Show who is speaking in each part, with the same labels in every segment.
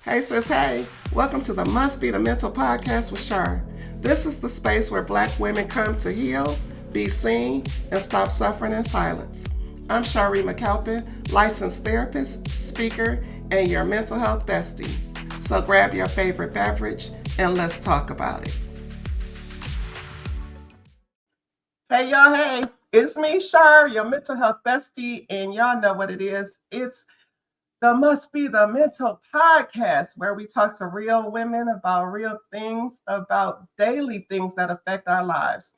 Speaker 1: Hey sis, hey. Welcome to the Must Be the Mental podcast with Shaaree. This is the space where black women come to heal, be seen, and stop suffering in silence. I'm Shaaree McCalpine, licensed therapist, speaker, and your mental health bestie. So grab your favorite beverage and let's talk about it. Hey y'all, hey. It's me, Shaaree, your mental health bestie, and y'all know what it is. It's the Must Be the Mental podcast, where we talk to real women about real things, about daily things that affect our lives.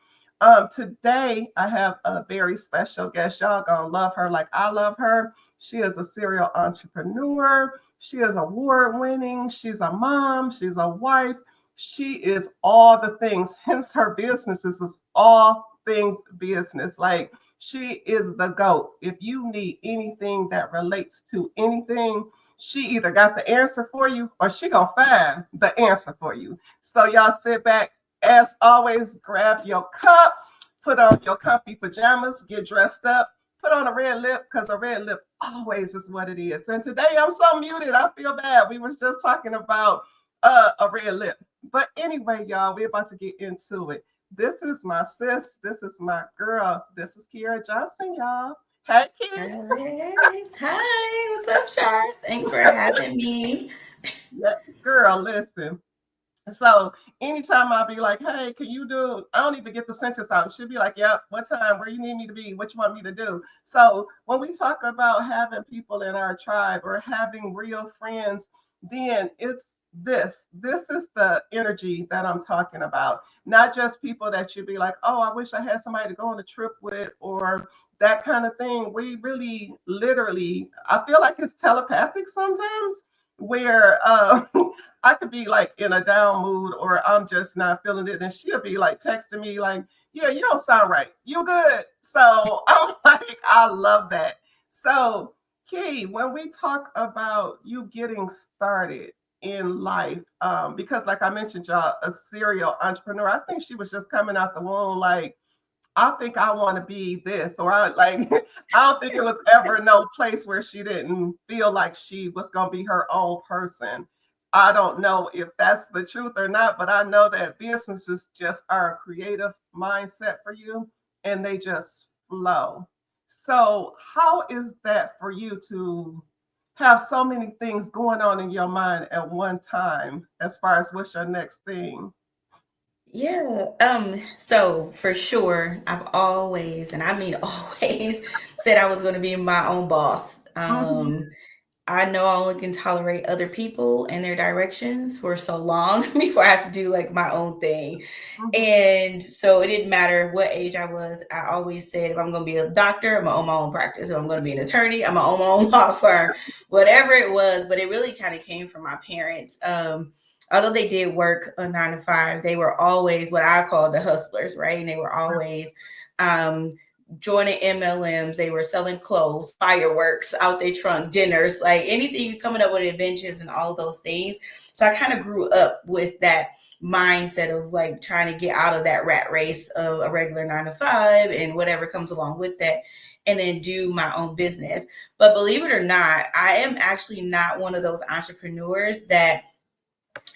Speaker 1: Today, I have a very special guest. Y'all gonna love her like I love her. She is a serial entrepreneur. She is award winning. She's a mom. She's a wife. She is all the things. Hence, her business is all things business. Like, she is the GOAT. If you need anything that relates to anything, she either got the answer for you or she gonna find the answer for you. So y'all sit back. As always, grab your cup, put on your comfy pajamas, get dressed up, put on a red lip, because a red lip always is what it is. And today I'm so muted, I feel bad. We was just talking about a red lip. But anyway, y'all, we're about to get into it. This is my sis. This is my girl. This is Kieara Johnson, y'all. Hey, Kieara.
Speaker 2: Hey, hi, what's up, Shar? Thanks for having me.
Speaker 1: Yeah, girl, listen. So anytime I'll be like, hey, can you do, I don't even get the sentence out. She'll be like, yep, what time, where you need me to be, what you want me to do. So when we talk about having people in our tribe or having real friends, then it's this. This is the energy that I'm talking about. Not just people that you'd be like, oh, I wish I had somebody to go on a trip with or that kind of thing. We really literally, I feel like it's telepathic sometimes where I could be like in a down mood or I'm just not feeling it. And she'll be like texting me like, yeah, you don't sound right. You good. So I'm like, I love that. So Key, when we talk about you getting started in life, because like I mentioned, y'all, a serial entrepreneur, I think she was just coming out the womb like, I think I want to be this, or I like, I don't think it was ever no place where she didn't feel like she was going to be her own person. I don't know if that's the truth or not, but I know that businesses just are a creative mindset for you and they just flow. So, how is that for you to have so many things going on in your mind at one time as far as what's your next thing?
Speaker 2: Yeah, so for sure, I've always, and I mean always, said I was going to be my own boss.
Speaker 1: Mm-hmm.
Speaker 2: I know I only can tolerate other people and their directions for so long before I have to do like my own thing.
Speaker 1: Mm-hmm.
Speaker 2: And so it didn't matter what age I was. I always said if I'm going to be a doctor, I'm going to own my own practice. If I'm going to be an attorney, I'm going to own my own law firm, whatever it was. But it really kind of came from my parents. Although they did work a 9 to 5, they were always what I call the hustlers, right? And they were always um, joining MLMs. They were selling clothes, fireworks out their trunk, dinners, like anything, coming up with inventions and all of those things. So I kind of grew up with that mindset of like trying to get out of that rat race of a regular 9 to 5 and whatever comes along with that, and then do my own business. But believe it or not, I am actually not one of those entrepreneurs that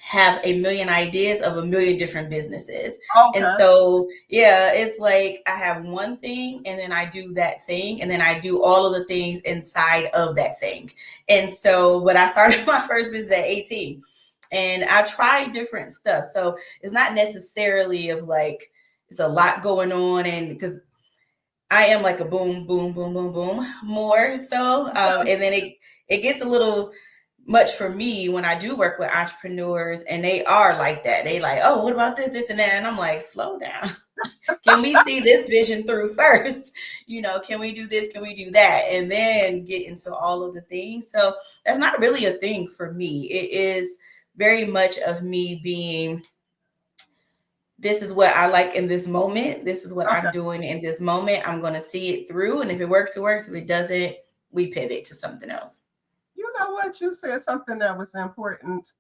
Speaker 2: have a million ideas of a million different businesses. And
Speaker 1: Okay.
Speaker 2: so, yeah, it's like I have one thing and then I do that thing and then I do all of the things inside of that thing. And so, but I started my first business at 18 and I tried different stuff. So it's not necessarily of like, it's a lot going on. And because I am like a boom, boom, boom, boom, boom more so. And then it gets a little much for me when I do work with entrepreneurs and they are like that. They like, oh, what about this, and that? And I'm like, slow down. Can we see this vision through first? Can we do this? Can we do that? And then get into all of the things. So that's not really a thing for me. It is very much of me being, this is what I like in this moment. This is what I'm
Speaker 1: Okay.
Speaker 2: doing in this moment. I'm going to see it through. And if it works, it works. If it doesn't, we pivot to something else.
Speaker 1: You know what? You said something that was important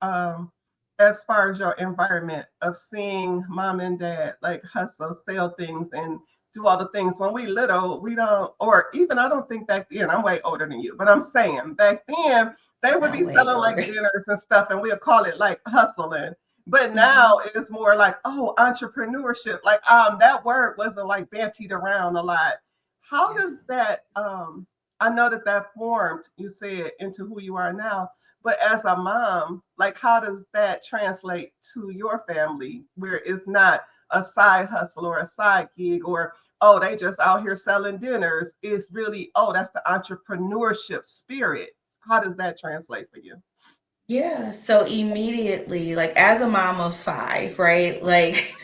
Speaker 1: as far as your environment of seeing mom and dad like hustle, sell things, and do all the things. When we little, we don't, or even I don't think back then, I'm way older than you, but I'm saying back then, They would
Speaker 2: No
Speaker 1: be
Speaker 2: way,
Speaker 1: selling like
Speaker 2: Lord.
Speaker 1: dinners and stuff, and we'll call it like hustling. But now it's more like, oh, entrepreneurship. Like that word wasn't like bantied around a lot. How
Speaker 2: Yeah.
Speaker 1: does that I know that that formed, you said, into who you are now. But as a mom, like how does that translate to your family where it's not a side hustle or a side gig or oh, they just out here selling dinners? It's really, oh, that's the entrepreneurship spirit. How does that translate for you?
Speaker 2: Yeah. So immediately, like as a mom of five, right? Like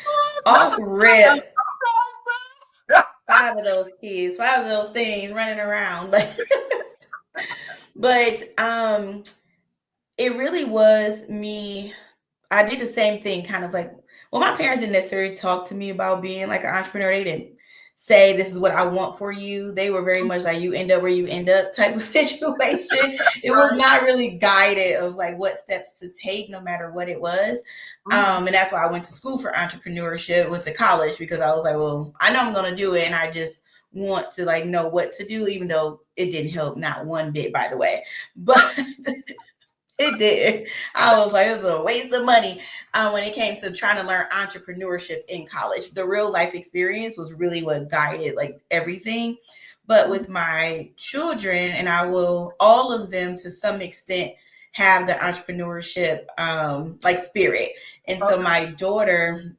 Speaker 1: Not
Speaker 2: off
Speaker 1: the side
Speaker 2: rip,
Speaker 1: hustle.
Speaker 2: five of those kids, five of those things running around. But it really was me. I did the same thing, kind of like, well, my parents didn't necessarily talk to me about being like an entrepreneur. They didn't say, this is what I want for you. They were very much like, you end up where you end up type of situation. It was
Speaker 1: Right.
Speaker 2: not really guided of like what steps to take, no matter what it was.
Speaker 1: Mhm.
Speaker 2: And that's why I went to school for entrepreneurship, went to college, because I was like, well, I know I'm going to do it. And I just want to like know what to do, even though it didn't help not one bit, by the way. But it did. I was like, it was a waste of money when it came to trying to learn entrepreneurship in college. The real life experience was really what guided like everything. But
Speaker 1: Mhm.
Speaker 2: with my children, and I will, all of them to some extent have the entrepreneurship like spirit. And so
Speaker 1: Okay.
Speaker 2: my daughter,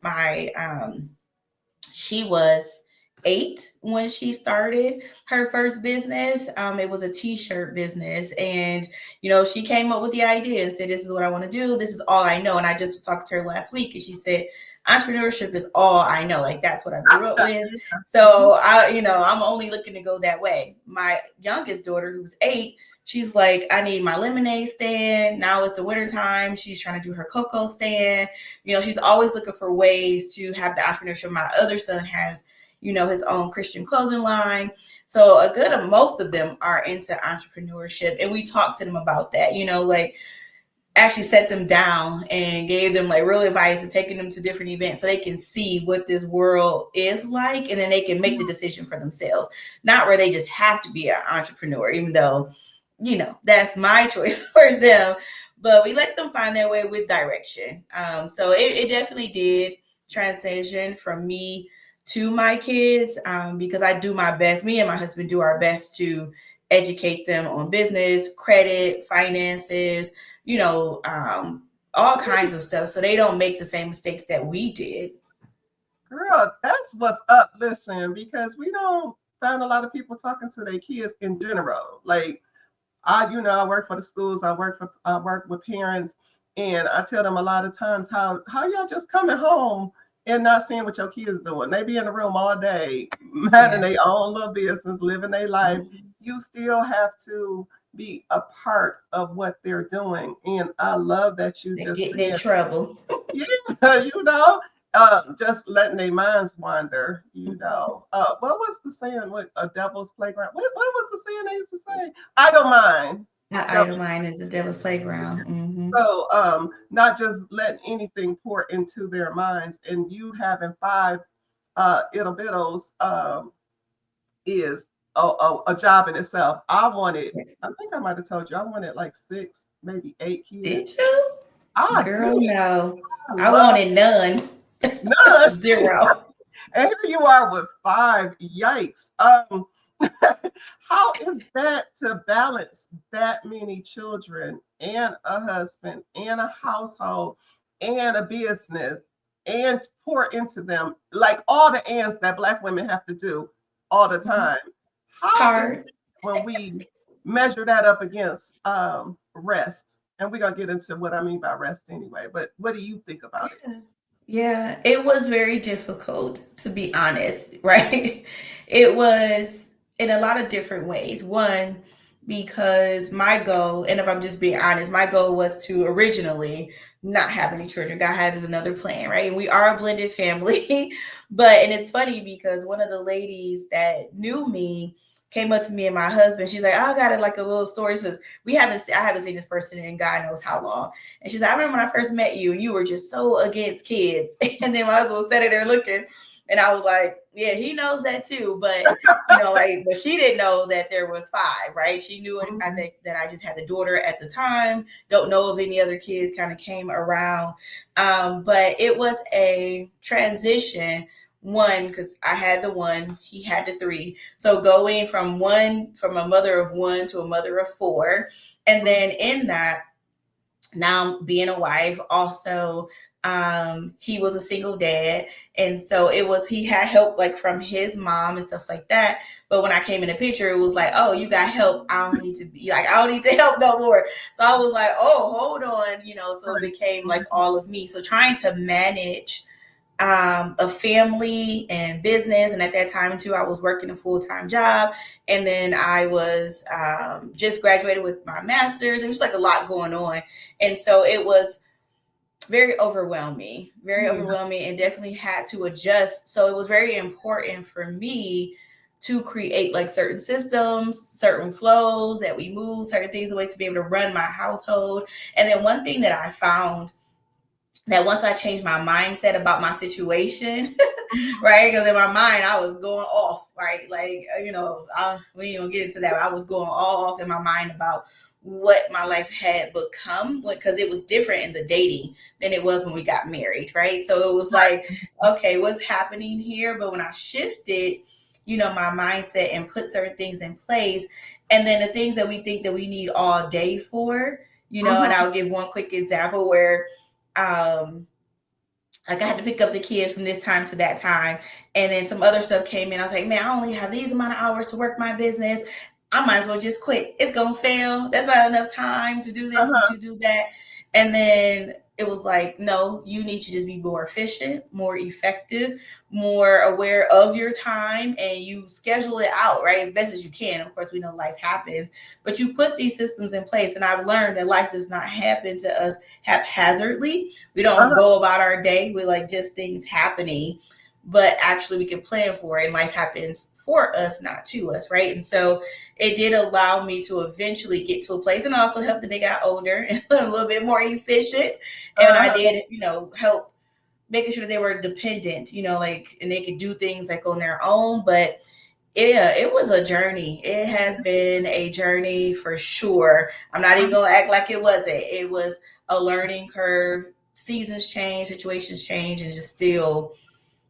Speaker 2: she was 8 when she started her first business. It was a t-shirt business, and she came up with the idea and said, "This is what I want to do. This is all I know." And I just talked to her last week, and she said, "Entrepreneurship is all I know. Like that's what I grew up with.
Speaker 1: Mhm.
Speaker 2: So I'm only looking to go that way." My youngest daughter, who's 8. She's like, I need my lemonade stand. Now it's the winter time. She's trying to do her cocoa stand. She's always looking for ways to have the entrepreneurship. My other son has, his own Christian clothing line. So a good most of them are into entrepreneurship. And we talked to them about that, like actually set them down and gave them like real advice and taking them to different events so they can see what this world is like. And then they can make the decision for themselves, not where they just have to be an entrepreneur, even though, that's my choice for them. But we let them find their way with direction. So it definitely did transition from me to my kids, because I do my best. Me and my husband do our best to educate them on business, credit, finances, all kinds of stuff, so they don't make the same mistakes that we did.
Speaker 1: Girl, that's what's up. Listen, because we don't find a lot of people talking to their kids in general. Like I work for the schools. I work with parents, and I tell them a lot of times how y'all just coming home and not seeing what your kids doing. They be in the room all day, minding
Speaker 2: Yeah.
Speaker 1: their own little business, living their life.
Speaker 2: Mhm.
Speaker 1: You still have to be a part of what they're doing, and I love that you
Speaker 2: They're
Speaker 1: just
Speaker 2: getting in
Speaker 1: said,
Speaker 2: trouble.
Speaker 1: yeah, just letting their minds wander. What was the saying with a devil's playground? What was the saying they used to say? I don't mind.
Speaker 2: That idle
Speaker 1: Devil.
Speaker 2: mind is the devil's playground.
Speaker 1: So, not just letting anything pour into their minds, and you having five ittle biddles is a job in itself.
Speaker 2: Yes.
Speaker 1: I think I might have told you, I wanted like six, maybe eight kids.
Speaker 2: Did you?
Speaker 1: I
Speaker 2: Girl,
Speaker 1: did.
Speaker 2: no.
Speaker 1: I
Speaker 2: I
Speaker 1: love
Speaker 2: wanted none.
Speaker 1: none.
Speaker 2: Zero.
Speaker 1: And here you are with five. Yikes. How is that to balance that many children and a husband and a household and a business and pour into them like all the ands that Black women have to do all the time? How is
Speaker 2: Hard.
Speaker 1: when we measure that up against rest? And we're gonna get into what I mean by rest anyway. But what do you think about it?
Speaker 2: Yeah. Yeah, it was very difficult, to be honest, right? It was in a lot of different ways. One, because my goal, and if I'm just being honest, my goal was to originally not have any children. God had another plan, right? And we are a blended family. And it's funny because one of the ladies that knew me came up to me and my husband. She's like, "Oh, I got it like a little story." Says, I haven't seen this person in God knows how long. And she's like, "I remember when I first met you, you were just so against kids." And then my husband was sitting there looking. And I was like, yeah, he knows that too. But, you know, like, but she didn't know that there was five, right? She knew it, I think that I just had the daughter at the time. Don't know if any other kids kind of came around. But it was a transition. One, because I had the one, he had the three. So going from a mother of one to a mother of four. And then in that, now being a wife also, he was a single dad, and so it was, he had help like from his mom and stuff like that. But when I came in the picture, it was like, oh, you got help, I don't need to be like, I don't need to help no more. So I was like, oh, hold on, you know. So it became like all of me. So trying to manage a family and business. And at that time too, I was working a full-time job. And then I was just graduated with my master's. It was like a lot going on. And so it was very overwhelming, and definitely had to adjust. So it was very important for me to create like certain systems, certain flows that we move, certain things, the way to be able to run my household. And then one thing that I found, that once I changed my mindset about my situation, right? Because in my mind, I was going off, right? Like, you know, we ain't gonna get into that. I was going all off in my mind about what my life had become, because it was different in the dating than it was when we got married, right? So it was like, okay, what's happening here? But when I shifted, you know, my mindset and put certain things in place, and then the things that we think that we need all day for, you know, and I'll give one quick example where, like I had to pick up the kids from this time to that time. And then some other stuff came in. I was like, man, I only have these amount of hours to work my business. I might as well just quit. It's going to fail. There's not enough time to do this and to do that. And then it was like, no, you need to just be more efficient, more effective, more aware of your time, and you schedule it out, right, as best as you can. Of course, we know life happens, but you put these systems in place. And I've learned that life does not happen to us haphazardly. We don't go about our day with like just things happening, but actually we can plan for it, and life happens for us, not to us, right? And so it did allow me to eventually get to a place, and also help that they got older and a little bit more efficient. And I did, you know, help making sure they were dependent, you know, like, and they could do things like on their own. But yeah, it was a journey. It has been a journey for sure. I'm not even gonna act like it wasn't. It was a learning curve. Seasons change, situations change, and just still,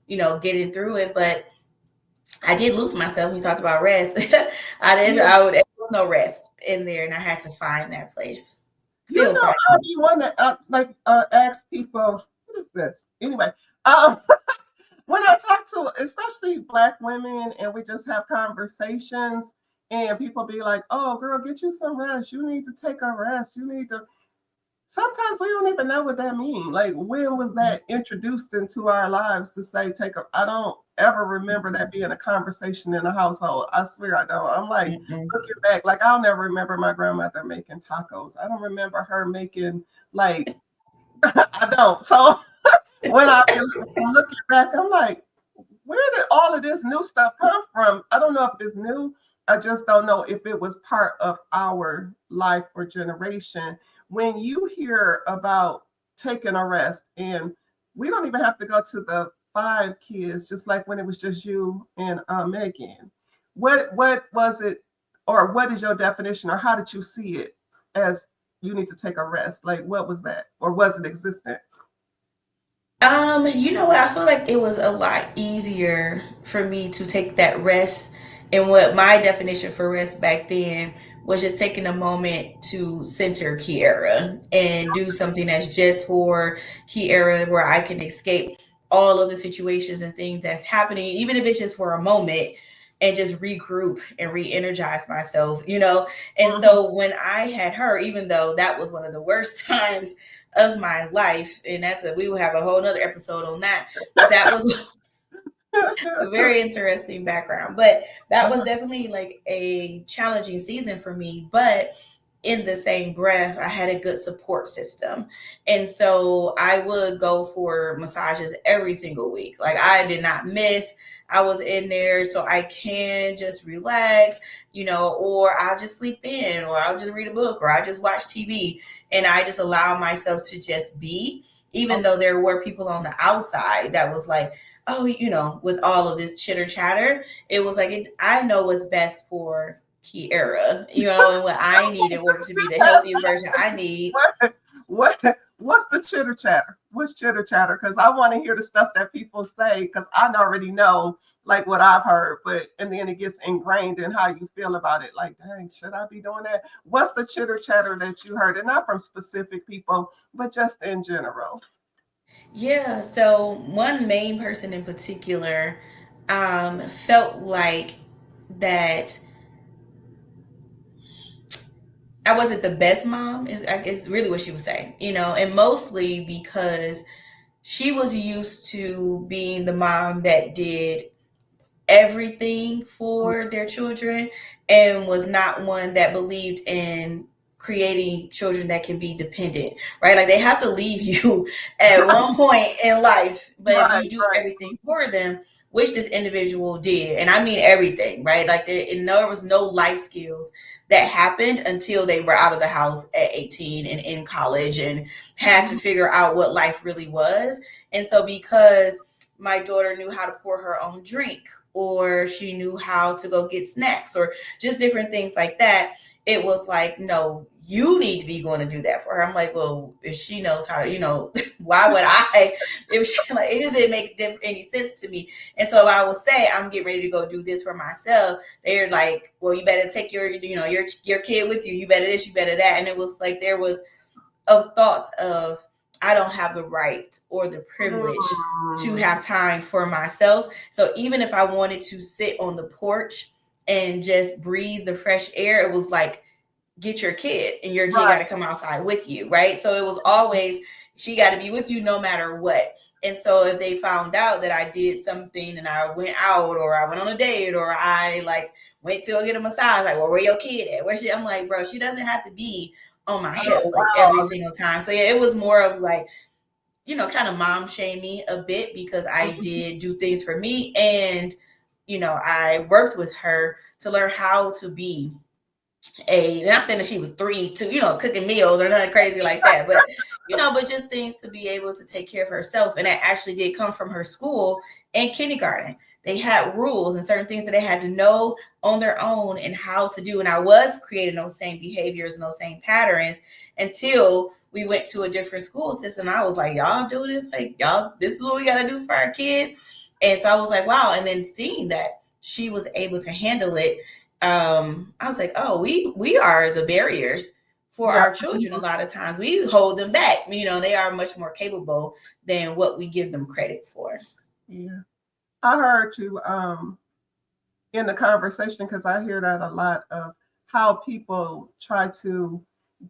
Speaker 2: you know, getting through it. But I did lose myself. We talked about rest. There was no rest in there, and I had to find that place.
Speaker 1: You
Speaker 2: Still
Speaker 1: know,
Speaker 2: find.
Speaker 1: I be one that ask people, what is this? Anyway, um, when I talk to especially Black women and we just have conversations, and people be like, "Oh, girl, get you some rest. You need to take a rest. You need to." Sometimes we don't even know what that means. Like, when was that introduced into our lives to say take a? I don't ever remember that being a conversation in a household. I swear I don't. I'm like looking back, like I'll never remember my grandmother making tacos. I don't remember her making like I don't. So when I be looking back, I'm like, where did all of this new stuff come from? I don't know if it's new. I just don't know if it was part of our life or generation. When you hear about taking a rest, and we don't even have to go to the five kids, just like when it was just you and Megan. What was it, or what is your definition, or how did you see it as you need to take a rest? Like, what was that, or was it existent?
Speaker 2: You know what? I feel like it was a lot easier for me to take that rest. And what my definition for rest back then was just taking a moment to center Kieara and do something that's just for Kieara, where I can escape all of the situations and things that's happening, even if it's just for a moment, and just regroup and re-energize myself, you know. And so when I had her, even though that was one of the worst times of my life, and we will have a whole nother episode on that, but that was a very interesting background. But that was definitely like a challenging season for me. But in the same breath, I had a good support system. And so I would go for massages every single week. Like, I did not miss. I was in there so I can just relax, you know, or I'll just sleep in, or I'll just read a book, or I just watch TV. And I just allow myself to just be, even though there were people on the outside that was like, oh, with all of this chitter chatter, it was like, I know what's best for Kieara, and what I need in order to be the healthiest version I need.
Speaker 1: What's the chitter chatter? What's chitter chatter? Because I want to hear the stuff that people say, because I already know like what I've heard, and then it gets ingrained in how you feel about it. Like, dang, should I be doing that? What's the chitter chatter that you heard? And not from specific people, but just in general.
Speaker 2: Yeah, so one main person in particular felt like that I wasn't the best mom, is really what she was saying, and mostly because she was used to being the mom that did everything for their children and was not one that believed in creating children that can be dependent, right? Like they have to leave you at one point in life, but if
Speaker 1: Right,
Speaker 2: you do
Speaker 1: right.
Speaker 2: everything for them, which this individual did, and I mean everything, right? Like there was no life skills that happened until they were out of the house at 18 and in college and had to figure out what life really was. And so because my daughter knew how to pour her own drink, or she knew how to go get snacks, or just different things like that, it was like, no, you need to be going to do that for her. I'm like, well, if she knows how to, why would I? If she, like, it just didn't make any sense to me. And so if I would say I'm getting ready to go do this for myself, they're like, well, you better take your kid with you. You better this, you better that. And it was like there was of thoughts of, I don't have the right or the privilege to
Speaker 1: Mm,
Speaker 2: have time for myself. So even if I wanted to sit on the porch and just breathe the fresh air, it was like, get your kid, and your kid got
Speaker 1: right.
Speaker 2: to come outside with you, right? So it was always, she got to be with you no matter what. And so if they found out that I did something and I went out, or I went on a date, or I like went to go get a massage, like, well, where your kid at? Where she? I'm like, bro, she doesn't have to be on my hip
Speaker 1: Oh,
Speaker 2: like every
Speaker 1: wow.
Speaker 2: single time. So yeah, it was more of like, kind of mom shame me a bit because I did do things for me, and I worked with her to learn how to be not saying that she was 3 2, cooking meals or nothing crazy like that, but but just things to be able to take care of herself. And that actually did come from her school and kindergarten. They had rules and certain things that they had to know on their own and how to do. And I was creating those same behaviors and those same patterns until we went to a different school system. I was like, y'all do this? Like, y'all, this is what we got to do for our kids. And so I was like, wow. And then seeing that she was able to handle it, I was like, oh, we are the barriers for
Speaker 1: Yeah.
Speaker 2: our children. A lot of times we hold them back. They are much more capable than what we give them credit for.
Speaker 1: Yeah. I heard you in the conversation, because I hear that a lot, of how people try to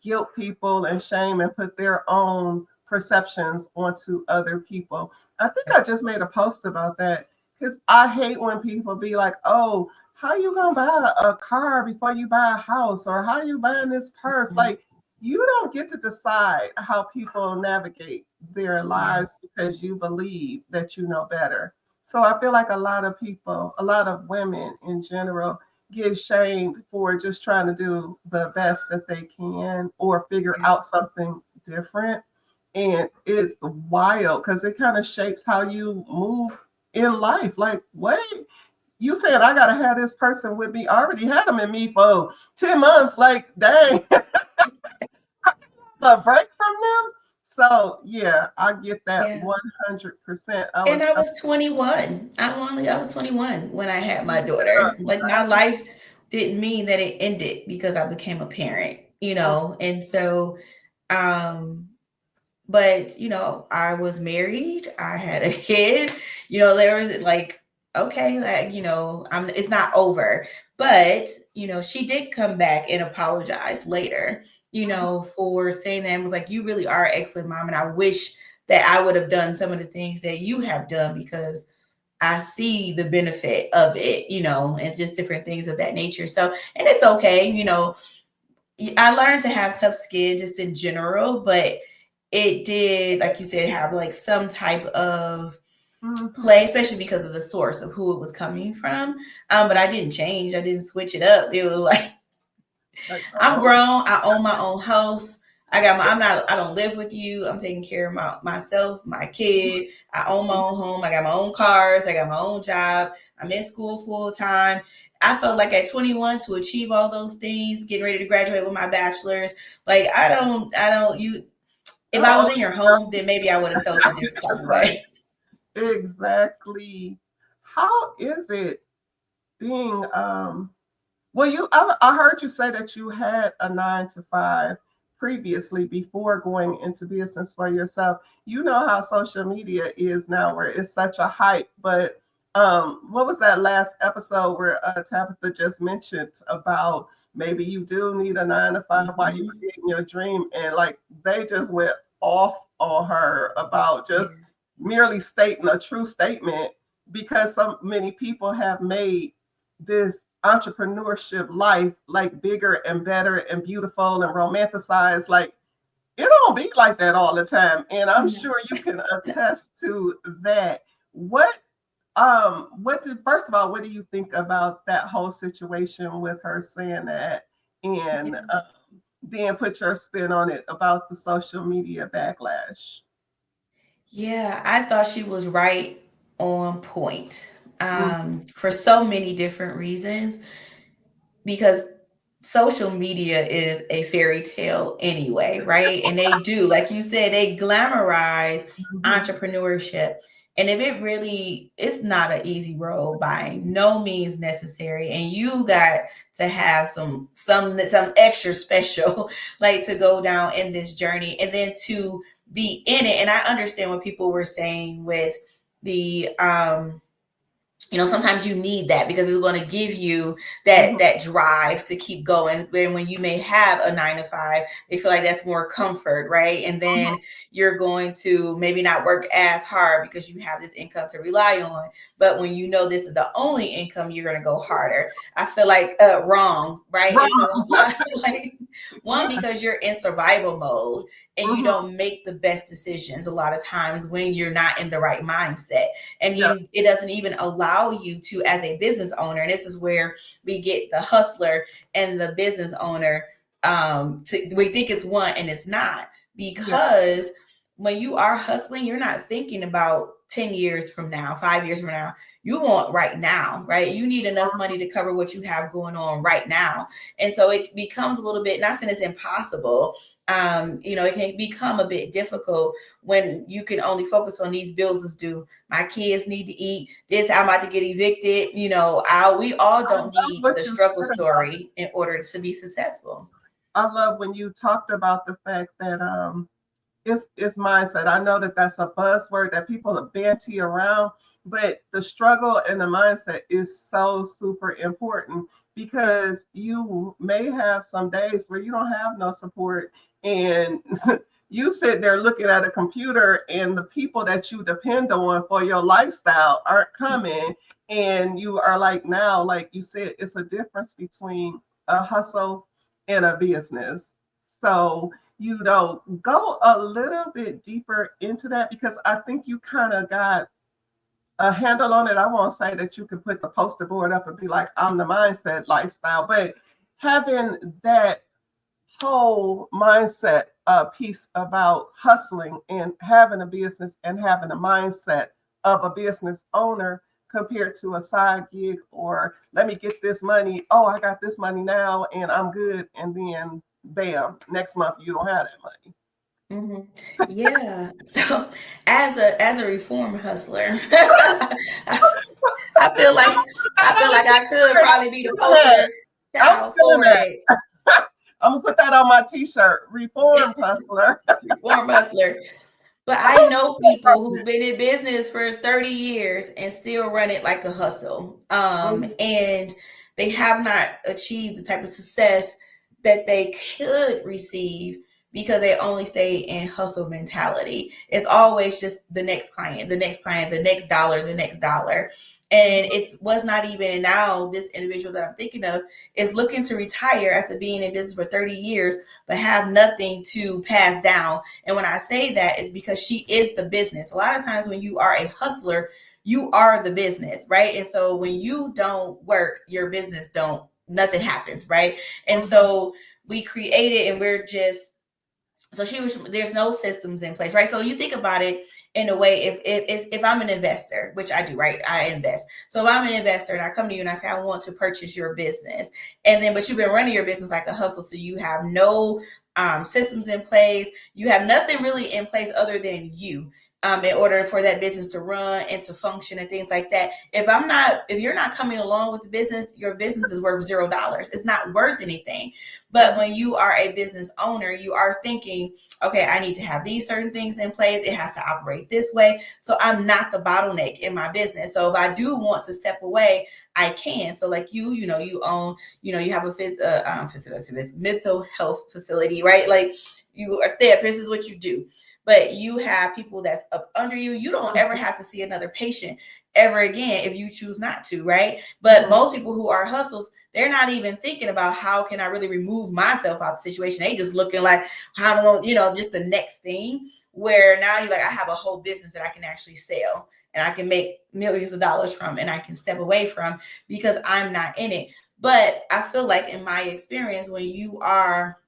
Speaker 1: guilt people and shame and put their own perceptions onto other people. I think I just made a post about that, because I hate when people be like, oh, how you gonna buy a car before you buy a house, or how you buying this purse?
Speaker 2: Mhm.
Speaker 1: Like, you don't get to decide how people navigate their
Speaker 2: Yeah.
Speaker 1: lives because you believe that you know better. So I feel like a lot of people, a lot of women in general, get shamed for just trying to do the best that they can or figure
Speaker 2: Yeah.
Speaker 1: out something different. And it's wild because it kind of shapes how you move in life. Like, wait, you said I gotta have this person with me. I already had them in me for 10 months. Like, dang, a break from them. So yeah, I get that
Speaker 2: Yeah.
Speaker 1: 100%. I
Speaker 2: And
Speaker 1: was
Speaker 2: I was 21. I was 21 when I had my
Speaker 1: yeah,
Speaker 2: daughter. Like my life didn't mean that it ended because I became a parent, And so um but I was married, I had a kid, there was like, okay, like, I'm it's not over. But she did come back and apologize later, for saying that, and was like, you really are an excellent mom, and I wish that I would have done some of the things that you have done, because I see the benefit of it, and just different things of that nature. So, and it's okay, I learned to have tough skin just in general, but it did, like you said, have like some type of
Speaker 1: Mhm.
Speaker 2: play, especially because of the source of who it was coming from. But I didn't change. I didn't switch it up. It was like,
Speaker 1: Like,
Speaker 2: I'm
Speaker 1: oh,
Speaker 2: grown. I own my own house. I don't live with you. I'm taking care of myself, my kid. I own my own home. I got my own cars. I got my own job. I'm in school full time. I felt like at 21 to achieve all those things, getting ready to graduate with my bachelor's. Like you. If I was
Speaker 1: Oh,
Speaker 2: in your home, then maybe I would have felt a different type of
Speaker 1: right.
Speaker 2: way.
Speaker 1: Exactly. How is it being well, I heard you say that you had a 9 to 5 previously before going into business for yourself. You know how social media is now, where it's such a hype. But what was that last episode where Tabitha just mentioned about maybe you do need a 9 to 5 while you're
Speaker 2: Mm-hmm.
Speaker 1: creating your dream, and like they just went off on her about just
Speaker 2: Yeah.
Speaker 1: merely stating a true statement because so many people have made this entrepreneurship life like bigger and better and beautiful and romanticized. Like it don't be like that all the time, and I'm
Speaker 2: No,
Speaker 1: sure you can
Speaker 2: no.
Speaker 1: attest to that. What did first of all, what do you think about that whole situation with her saying that, and
Speaker 2: Yeah.
Speaker 1: then put your spin on it about the social media backlash?
Speaker 2: Yeah, I thought she was right on point,
Speaker 1: Mm,
Speaker 2: for so many different reasons, because social media is a fairy tale anyway, right? And they do, like you said, they glamorize
Speaker 1: mhm,
Speaker 2: entrepreneurship. And if it really, it's not an easy road by no means necessary. And you got to have some extra special like to go down in this journey and then to be in it. And I understand what people were saying with the sometimes you need that because it's going to give you that
Speaker 1: mhm,
Speaker 2: that drive to keep going. When you may have a 9 to 5, they feel like that's more comfort, right? And then you're going to maybe not work as hard because you have this income to rely on. But when you know this is the only income, you're going to go harder. I feel like wrong, right? It's a
Speaker 1: right,
Speaker 2: lot like one, because you're in survival mode and you
Speaker 1: mhm,
Speaker 2: don't make the best decisions a lot of times when you're not in the right mindset, and
Speaker 1: yeah,
Speaker 2: it doesn't even allow you to, as a business owner, and this is where we get the hustler and the business owner, we think it's one and it's not,
Speaker 1: yeah,
Speaker 2: because when you are hustling, you're not thinking about 10 years from now, 5 years from now. You want right now, right? You need enough money to cover what you have going on right now. And so it becomes a little bit, not saying it's impossible, it can become a bit difficult when you can only focus on these bills as due. My kids need to eat. This, I'm about to get evicted. We all
Speaker 1: I
Speaker 2: don't
Speaker 1: love
Speaker 2: need
Speaker 1: what
Speaker 2: the
Speaker 1: you
Speaker 2: struggle
Speaker 1: said about
Speaker 2: story in order to be successful.
Speaker 1: I love when you talked about the fact that it's mindset. I know that that's a buzzword that people are banty around, but the struggle and the mindset is so super important because you may have some days where you don't have no support, and you sit there looking at a computer and the people that you depend on for your lifestyle aren't coming, and you are like, now like you said, it's a difference between a hustle and a business. So go a little bit deeper into that because I think you kind of got a handle on it. I won't say that you can put the poster board up and be like, I'm the mindset lifestyle, but having that whole mindset piece about hustling and having a business and having a mindset of a business owner compared to a side gig or let me get this money. Oh, I got this money now and I'm good. And then bam, next month you don't have that money.
Speaker 2: Hmm. Yeah. So as a reform hustler, I feel like I feel like I could probably be the poster
Speaker 1: I'm
Speaker 2: child
Speaker 1: feeling
Speaker 2: for
Speaker 1: that.
Speaker 2: it.
Speaker 1: I'm gonna put that on my t-shirt. Reformed hustler.
Speaker 2: Reform hustler. But I know people who've been in business for 30 years and still run it like a hustle. And they have not achieved the type of success that they could receive because they only stay in hustle mentality. It's always just the next client, the next client, the next dollar, the next dollar. And it was not even now this individual that I'm thinking of is looking to retire after being in business for 30 years, but have nothing to pass down. And when I say that is because she is the business. A lot of times when you are a hustler, you are the business, right? And so when you don't work, your business nothing happens, right? And
Speaker 1: Mhm.
Speaker 2: so we create it and we're just So there's no systems in place, right? So you think about it in a way, if I'm an investor, which I do, right? I invest. So if I'm an investor and I come to you and I say I want to purchase your business, and then but you've been running your business like a hustle, so you have no systems in place, you have nothing really in place other than you. In order for that business to run and to function and things like that. If you're not coming along with the business, your business is worth $0. It's not worth anything. But when you are a business owner, you are thinking, okay, I need to have these certain things in place. It has to operate this way. So I'm not the bottleneck in my business. So if I do want to step away, I can. So like you know, you own, you have a mental health facility, right? Like you are therapist, is what you do. But you have people that's up under you. You don't ever have to see another patient ever again if you choose not to, right? But most people who are hustles, they're not even thinking about how can I really remove myself out of the situation. They just looking like how just the next thing. Where now you're like, I have a whole business that I can actually sell and I can make millions of dollars from, and I can step away from because I'm not in it. But I feel like in my experience, when you are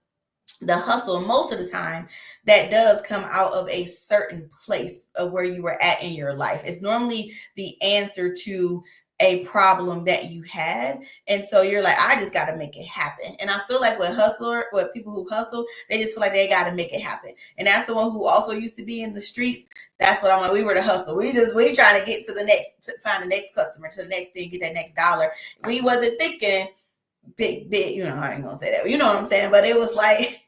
Speaker 2: the hustle, most of the time that does come out of a certain place of where you were at in your life. It's normally the answer to a problem that you had, and so you're like, I just got to make it happen. And I feel like with people who hustle, they just feel like they got to make it happen. And that's the one who also used to be in the streets. That's what I'm like. We were the hustle. We trying to get to find the next customer, to the next thing, get that next dollar. We wasn't thinking big, I ain't gonna say that. You know what I'm saying? But it was like,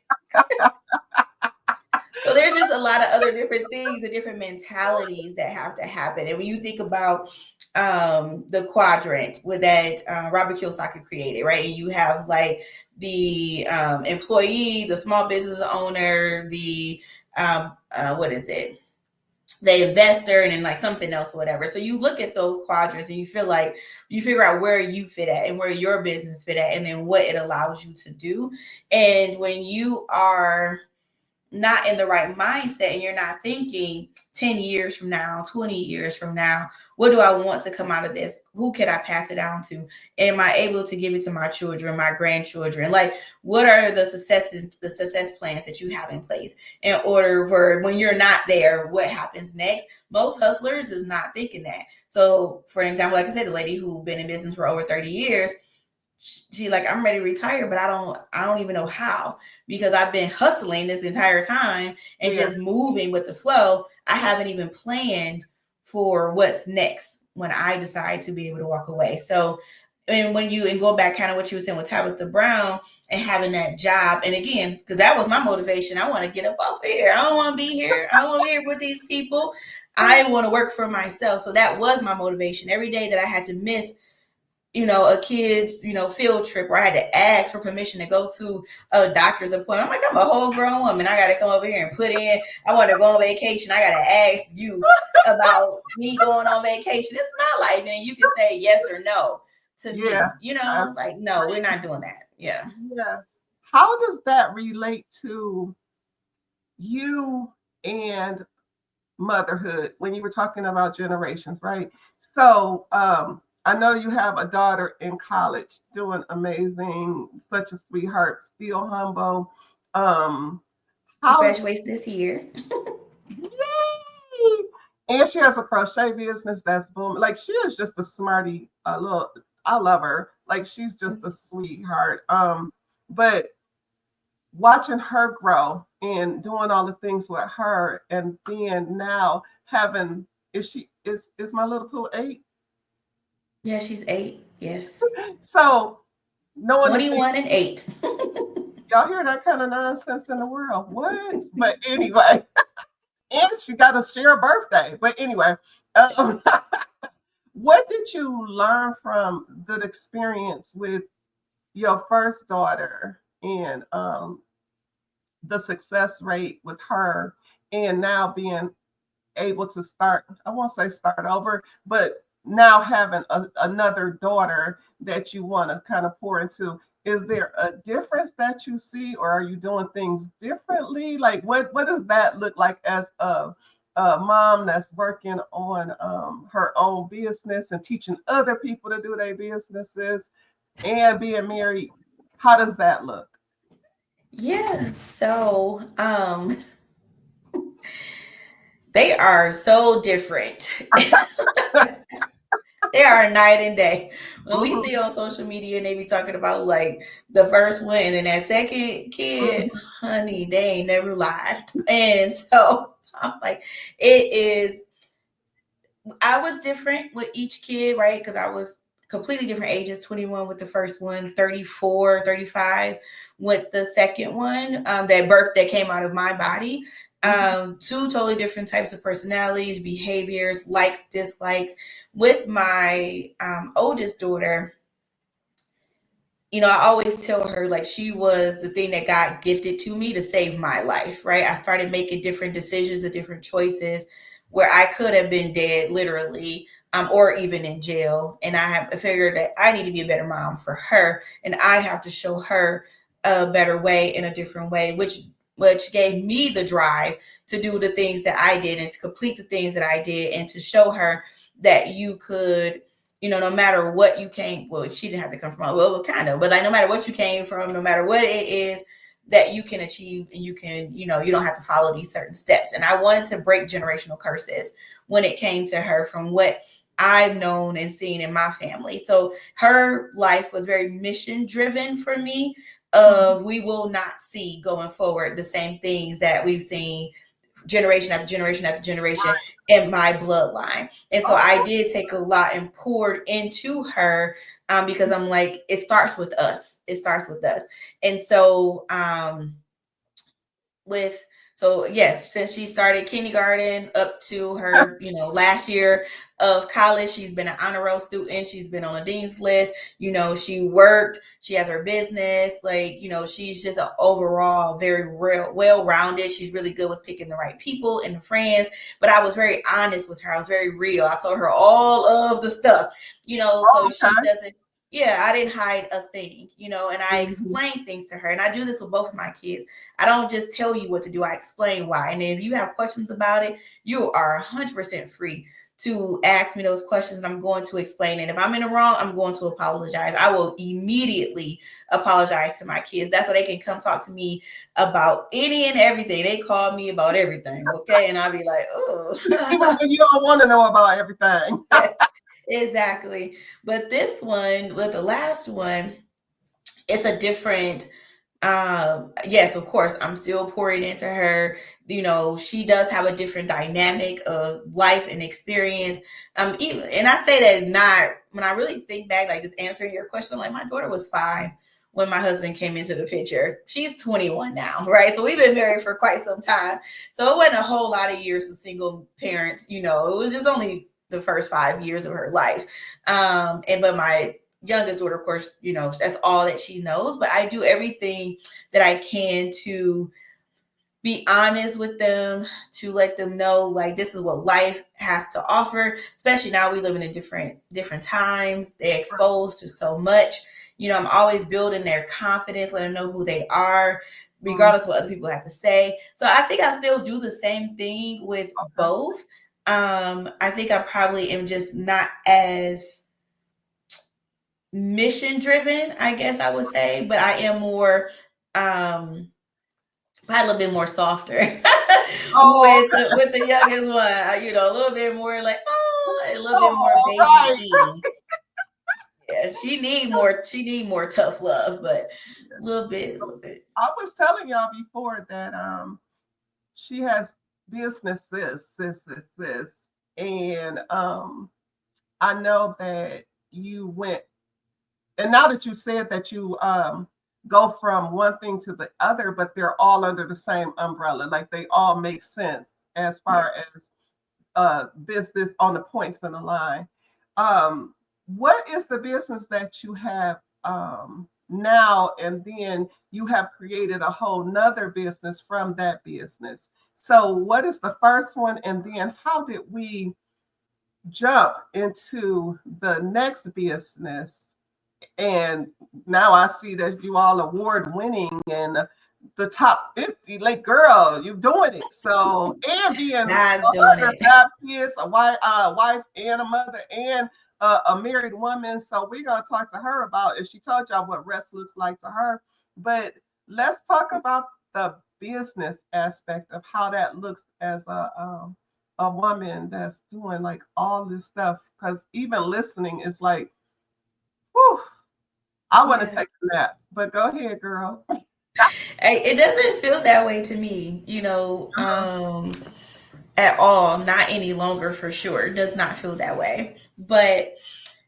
Speaker 2: so there's just a lot of other different things and different mentalities that have to happen. And when you think about the quadrant with that Robert Kiyosaki created, right? And you have like the employee, the small business owner, the what is it? The investor, and then like something else or whatever. So you look at those quadrants and you feel like you figure out where you fit at and where your business fit at, and then what it allows you to do. And when you are not in the right mindset and you're not thinking 10 years from now, 20 years from now, what do I want to come out of this? Who can I pass it down to? Am I able to give it to my children, my grandchildren? Like, what are the success plans that you have in place in order for when you're not there, what happens next? Most hustlers is not thinking that. So for example, like I said, the lady who's been in business for over 30 years, she like, I'm ready to retire, but I don't even know how, because I've been hustling this entire time and just moving with the flow. I haven't even planned for what's next when I decide to be able to walk away. So, and go back kind of what you were saying with Tabitha Brown and having that job. And again, because that was my motivation. I want to get up off here. I don't want to be here. I don't want to be here with these people. I want to work for myself. So that was my motivation. Every day that I had to miss a kid's, field trip, where I had to ask for permission to go to a doctor's appointment. I'm like, I'm a whole grown woman. I got to come over here and put in, I want to go on vacation. I got to ask you about me going on vacation. It's my life. And you can say yes or no to me. Like, no, we're not doing that. Yeah.
Speaker 1: Yeah. How does that relate to you and motherhood when you were talking about generations, right? So, I know you have a daughter in college doing amazing, such a sweetheart, still humble.
Speaker 2: She graduates this year.
Speaker 1: Yay! And she has a crochet business that's booming. Like, she is just a smarty, I love her. Like, she's just a sweetheart. But watching her grow and doing all the things with her, and then now having, is my little poo 8?
Speaker 2: Yeah, she's 8. Yes.
Speaker 1: So knowing
Speaker 2: 21 and 8.
Speaker 1: Y'all hear that kind of nonsense in the world? What? But anyway, and she got to share a birthday. But anyway, what did you learn from the experience with your first daughter and the success rate with her, and now being able to start, I won't say start over, but now having another daughter that you want to kind of pour into? Is there a difference that you see, or are you doing things differently? Like, what does that look like as a mom that's working on her own business and teaching other people to do their businesses and being married? How does that look?
Speaker 2: Yeah. So, they are so different. They are night and day. When we
Speaker 1: Mhm,
Speaker 2: see on social media and they be talking about like the first one and then that second kid,
Speaker 1: mhm,
Speaker 2: honey, they ain't never lied. And so I'm like, it is, I was different with each kid, right? Because I was completely different ages, 21 with the first one, 34, 35 with the second one, that came out of my body.
Speaker 1: mhm,
Speaker 2: Two totally different types of personalities, behaviors, likes, dislikes. With my oldest daughter, you know, I always tell her like she was the thing that God gifted to me to save my life, right? I started making different decisions and different choices where I could have been dead, literally, or even in jail. And I have figured that I need to be a better mom for her, and I have to show her a better way in a different way, which gave me the drive to do the things that I did and to complete the things that I did and to show her that you could, you know, no matter what you came, well, she didn't have to come from, well, kind of, but like no matter what you came from, no matter what it is that you can achieve, and you can, you know, you don't have to follow these certain steps. And I wanted to break generational curses when it came to her from what I've known and seen in my family. So her life was very mission driven for me.
Speaker 1: mhm.
Speaker 2: Of we will not see going forward the same things that we've seen generation after generation after generation
Speaker 1: Right.
Speaker 2: in my bloodline. And so I
Speaker 1: Okay.
Speaker 2: did take a lot and poured into her, because I'm like, it starts with us. It starts with us. And so with so yes, since she started kindergarten up to her, you know, last year of college, she's been an honor roll student. She's been on a dean's list. You know, she worked. She has her business. Like, you know, she's just an overall very real, well-rounded. She's really good with picking the right people and the friends. But I was very honest with her. I was very real. I told her all of the stuff, you know,
Speaker 1: Oh,
Speaker 2: so she
Speaker 1: okay.
Speaker 2: doesn't. Yeah, I didn't hide a thing, you know, and I
Speaker 1: Mhm.
Speaker 2: explained things to her. And I do this with both of my kids. I don't just tell you what to do, I explain why. And if you have questions about it, you are 100% free to ask me those questions, and I'm going to explain it. If I'm in the wrong, I'm going to apologize. I will immediately apologize to my kids. That's why they can come talk to me about any and everything. They call me about everything, okay? And I'll be like,
Speaker 1: Even
Speaker 2: oh.
Speaker 1: when you don't want to know about everything.
Speaker 2: Yes, exactly. But this one, with the last one, it's a different, yes, of course, I'm still pouring into her. You know, she does have a different dynamic of life and experience. Even, and I say that not when I really think back, like just answering your question, like my daughter was 5 when my husband came into the picture. She's 21 now, right? So we've been married for quite some time. So it wasn't a whole lot of years of single parents, you know, it was just only the first 5 years of her life. And but my youngest daughter, of course, you know, that's all that she knows. But I do everything that I can to be honest with them, to let them know like this is what life has to offer. Especially now we living in different times. They're exposed to so much. You know, I'm always building their confidence, letting them know who they are,
Speaker 1: Mm,
Speaker 2: regardless of what other people have to say. So I think I still do the same thing with
Speaker 1: okay.
Speaker 2: both. I think I probably am just not as mission driven, I guess I would say, but I am more, probably a little bit more softer
Speaker 1: Oh,
Speaker 2: with the youngest one. You know, a little bit more like a little bit more
Speaker 1: oh,
Speaker 2: baby
Speaker 1: right.
Speaker 2: E. Yeah, she need more tough love, but a little bit.
Speaker 1: I was telling y'all before that she has businesses, sis. And I know that you went, and now that you said that you go from one thing to the other, but they're all under the same umbrella, like they all make sense as
Speaker 2: Yeah.
Speaker 1: far as business on the points in the line. What is the business that you have now, and then you have created a whole nother business from that business? So what is the first one, and then how did we jump into the next business? And now I see that you all award winning and the top 50. Like, girl, you doing it. So, and being a
Speaker 2: God's doing
Speaker 1: mother,
Speaker 2: it.
Speaker 1: 5 kids, a wife and a mother, and a married woman. So we're gonna talk to her about if she told y'all what rest looks like to her. But let's talk about the business aspect of how that looks as a woman that's doing like all this stuff. Because even listening is like, whew, I want to
Speaker 2: Yeah.
Speaker 1: take a nap. But go ahead, girl.
Speaker 2: It doesn't feel that way to me, at all. Not any longer, for sure. It does not feel that way. But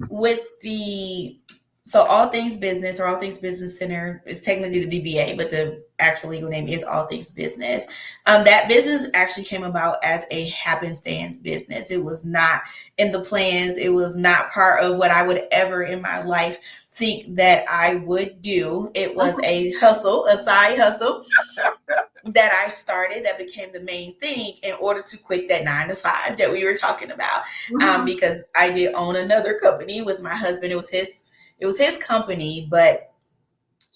Speaker 2: with the so All Things Business, or All Things Business Center, is technically the DBA, but the actual legal name is All Things Business. That business actually came about as a happenstance business. It was not in the plans. It was not part of what I would ever in my life think that I would do. It was a hustle, a side hustle that I started that became the main thing in order to quit that 9 to 5 that we were talking about.
Speaker 1: Mhm.
Speaker 2: Because I did own another company with my husband. It was his company, but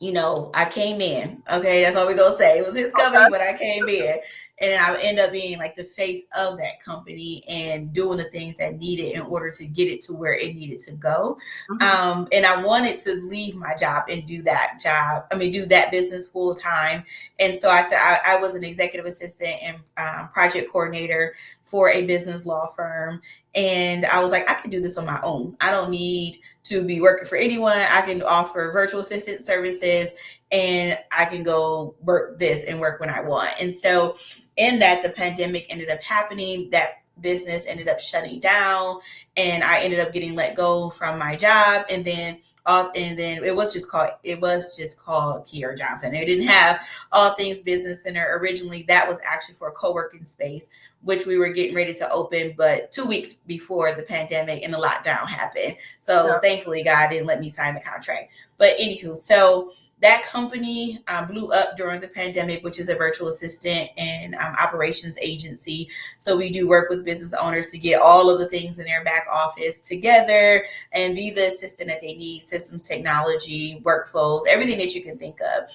Speaker 2: I came in. Okay, that's what we're gonna say. It was his company,
Speaker 1: Okay.
Speaker 2: but I came in. And I end up being like the face of that company and doing the things that needed in order to get it to where it needed to go.
Speaker 1: Mhm.
Speaker 2: And I wanted to leave my job and do that job. I mean, do that business full time. And so I said I was an executive assistant and project coordinator for a business law firm. And I was like, I can do this on my own. I don't need to be working for anyone. I can offer virtual assistant services, and I can go work this and work when I want. And so in that, the pandemic ended up happening. That business ended up shutting down, and I ended up getting let go from my job. And then it was just called Kieara Johnson. It didn't have All Things Business Center. Originally, that was actually for a co-working space, which we were getting ready to open, but 2 weeks before the pandemic and the lockdown happened. So
Speaker 1: Yeah.
Speaker 2: thankfully, God didn't let me sign the contract. But anywho, so that company blew up during the pandemic, which is a virtual assistant and operations agency. So we do work with business owners to get all of the things in their back office together and be the assistant that they need: systems, technology, workflows, everything that you can think of.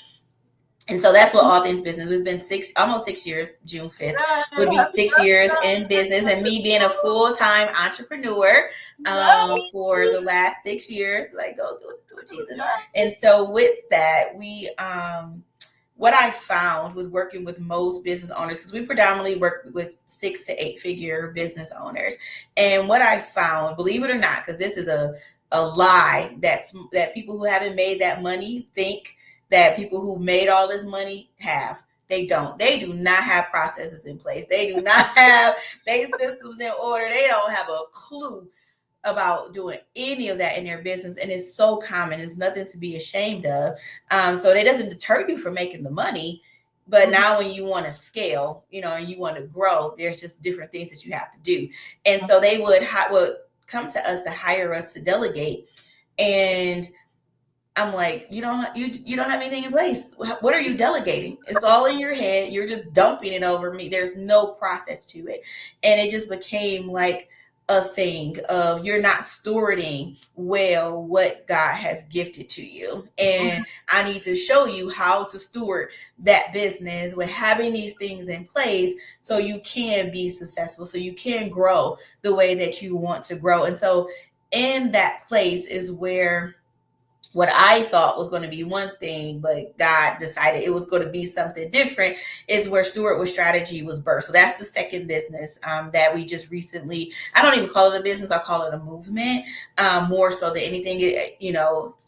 Speaker 2: And so that's what All Things Business. We've been almost 6 years. June 5th
Speaker 1: Yay,
Speaker 2: would be
Speaker 1: happy
Speaker 2: 6 years in business, and me being a full time entrepreneur
Speaker 1: birthday.
Speaker 2: for the last 6 years. Like, go do it, Jesus.
Speaker 1: Yay.
Speaker 2: And so with that, we what I found with working with most business owners, because we predominantly work with 6 to 8 figure business owners, and what I found, believe it or not, because this is a lie that people who haven't made that money think that people who made all this money have. They don't. They do not have processes in place. They do not have their systems in order. They don't have a clue about doing any of that in their business. And it's so common. It's nothing to be ashamed of. So it doesn't deter you from making the money. But
Speaker 1: Mhm.
Speaker 2: now when you want to scale, and you want to grow, there's just different things that you have to do. And so they would come to us to hire us to delegate. And I'm like, you don't have anything in place. What are you delegating? It's all in your head. You're just dumping it over me. There's no process to it. And it just became like a thing of, you're not stewarding well what God has gifted to you. And I need to show you how to steward that business with having these things in place so you can be successful, so you can grow the way that you want to grow. And so in that place is where what I thought was going to be one thing, but God decided it was going to be something different, is where Stewart with Strategy was birthed. So that's the second business that we just recently, I don't even call it a business, I call it a movement, more so than anything.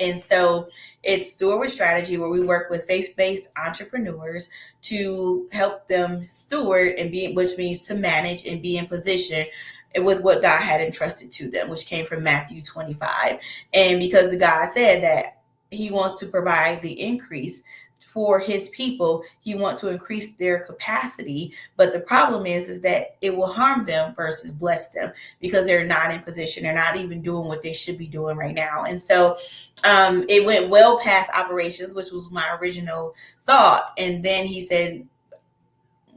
Speaker 2: And so it's Stewart with Strategy, where we work with faith-based entrepreneurs to help them steward which means to manage and be in position with what God had entrusted to them, which came from Matthew 25. And because the God said that he wants to provide the increase for his people, he wants to increase their capacity. But the problem is that it will harm them versus bless them, because they're not in position. They're not even doing what they should be doing right now. And so it went well past operations, which was my original thought. And then he said,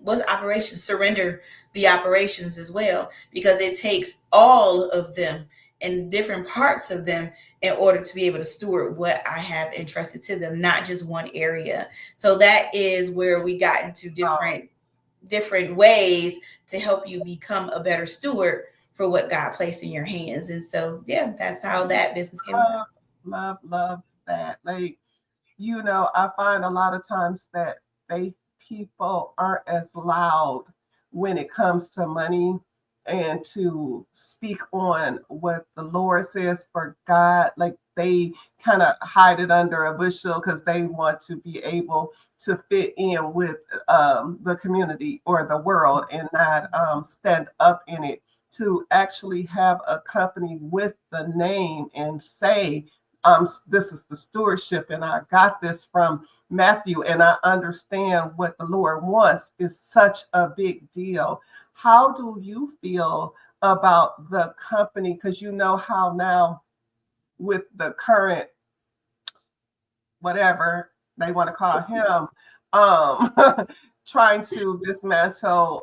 Speaker 2: what's operations? Surrender the operations as well, because it takes all of them and different parts of them in order to be able to steward what I have entrusted to them, not just one area. So that is where we got into
Speaker 1: Oh,
Speaker 2: different ways to help you become a better steward for what God placed in your hands. And so, yeah, that's how that business came about.
Speaker 1: love, love, love that. Like, I find a lot of times that faith people aren't as loud when it comes to money and to speak on what the Lord says for God. Like they kind of hide it under a bushel because they want to be able to fit in with the community or the world and not stand up in it. To actually have a company with the name and say, this is the stewardship, and I got this from Matthew, and I understand what the Lord wants is such a big deal. How do you feel about the company? Because you know how now with the current whatever they want to call him, trying to dismantle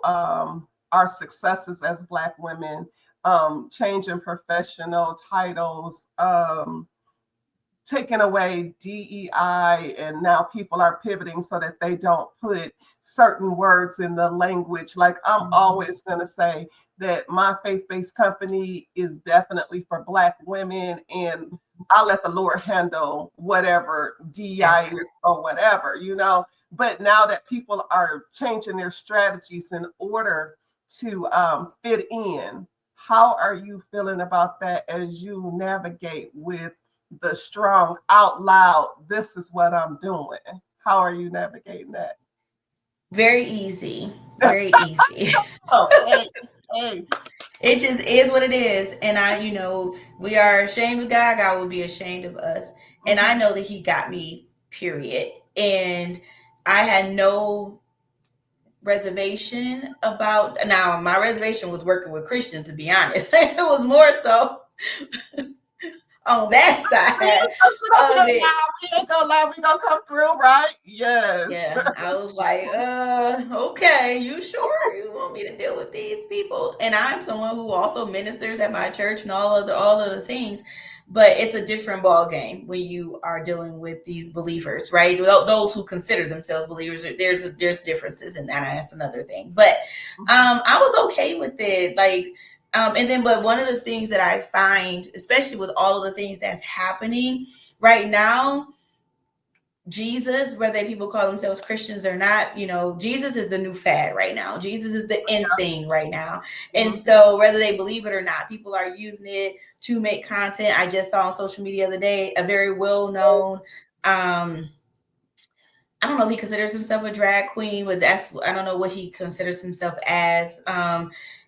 Speaker 1: our successes as Black women, changing professional titles, taking away DEI, and now people are pivoting so that they don't put certain words in the language. Like I'm always going to say that my faith-based company is definitely for Black women, and I'll let the Lord handle whatever DEI is or whatever. But now that people are changing their strategies in order to fit in, how are you feeling about that as you navigate with the strong out loud, this is what I'm doing? How are you navigating that?
Speaker 2: Very easy. Very easy.
Speaker 1: Oh, hey, hey.
Speaker 2: It just is what it is. And we are ashamed of God. God will be ashamed of us. And I
Speaker 1: Mhm.
Speaker 2: know that He got me, period. And I had no reservation about, now my reservation was working with Christians, to be honest. It was more so on that
Speaker 1: We ain't
Speaker 2: side
Speaker 1: gonna sit up here
Speaker 2: of
Speaker 1: and
Speaker 2: it.
Speaker 1: lie. We ain't gonna lie. We gonna come through, right? Yes.
Speaker 2: Yeah, I was like, okay, you sure you want me to deal with these people? And I'm someone who also ministers at my church and all of the things, but it's a different ball game when you are dealing with these believers, right? Those who consider themselves believers, there's differences in that. And that's another thing. But I was okay with it, like. But one of the things that I find, especially with all of the things that's happening right now, Jesus, whether people call themselves Christians or not, Jesus is the new fad right now. Jesus is the in thing right now. And
Speaker 1: Mhm.
Speaker 2: so, whether they believe it or not, people are using it to make content. I just saw on social media the other day a very well known, I don't know if he considers himself a drag queen, but I don't know what he considers himself as.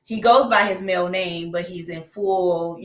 Speaker 2: He goes by his male name, but he's in full,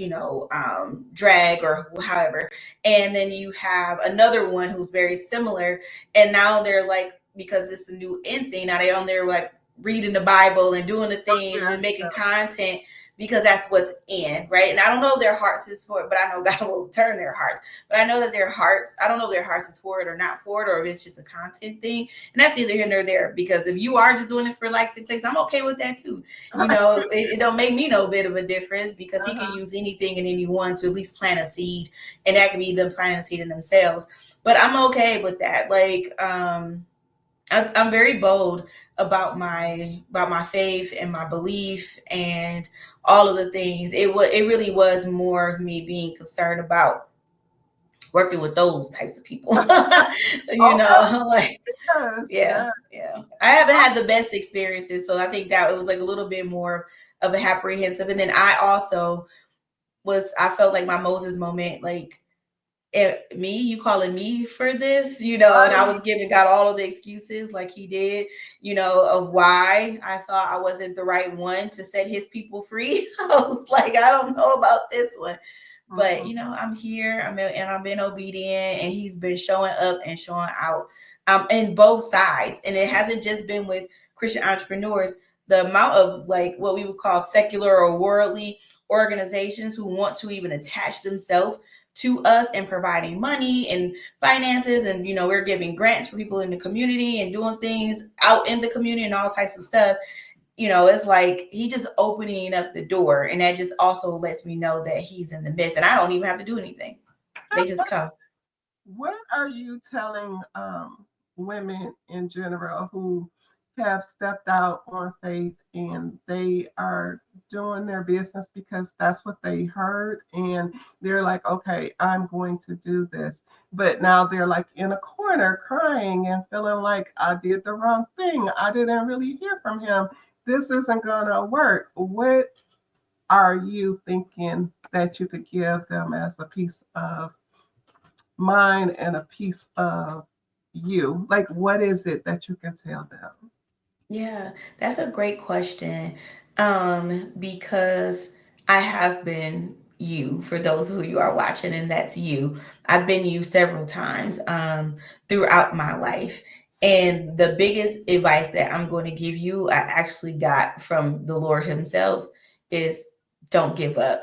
Speaker 2: drag or however. And then you have another one who's very similar. And now they're like, because it's the new in thing, now they're on there like reading the Bible and doing the things
Speaker 1: Yeah.
Speaker 2: and making content because that's what's in, right? And I don't know if their hearts is for it, but I know God will turn their hearts. But I know that their hearts, I don't know if their hearts is for it or not for it, or if it's just a content thing. And that's neither here nor there, because if you are just doing it for likes and clicks, I'm okay with that too. It don't make me no bit of a difference, because He can
Speaker 1: Uh-huh.
Speaker 2: use anything and anyone to at least plant a seed, and that can be them planting a seed in themselves. But I'm okay with that. Like, I'm very bold about my faith and my belief and all of the things. It really was more of me being concerned about working with those types of people.
Speaker 1: Okay.
Speaker 2: Like,
Speaker 1: Yes.
Speaker 2: yeah,
Speaker 1: Yeah.
Speaker 2: yeah. I haven't had the best experiences, so I think that it was like a little bit more of a apprehensive. And then I also I felt like my Moses moment, like, you calling me for this, and I
Speaker 1: Right.
Speaker 2: was giving God all of the excuses like He did, of why I thought I wasn't the right one to set His people free. I was like, I don't know about this one. But
Speaker 1: Mhm.
Speaker 2: I'm here. And I've been obedient, and He's been showing up and showing out, in both sides. And it hasn't just been with Christian entrepreneurs. The amount of, like, what we would call secular or worldly organizations who want to even attach themselves to us and providing money and finances, and we're giving grants for people in the community and doing things out in the community and all types of stuff. It's like He just opening up the door, and that just also lets me know that He's in the midst, and I don't even have to do anything. They just come.
Speaker 1: What are you telling women in general who have stepped out on faith and they are doing their business because that's what they heard. And they're like, okay, I'm going to do this. But now they're like in a corner crying and feeling like I did the wrong thing. I didn't really hear from him. This isn't going to work. What are you thinking that you could give them as a piece of mind and a piece of you? Like, what is it that you can tell them?
Speaker 2: Yeah, that's a great question. Because I have been you for those who you are watching, and that's you. I've been you several times throughout my life. And the biggest advice that I'm going to give you, I actually got from the Lord Himself, is don't give up.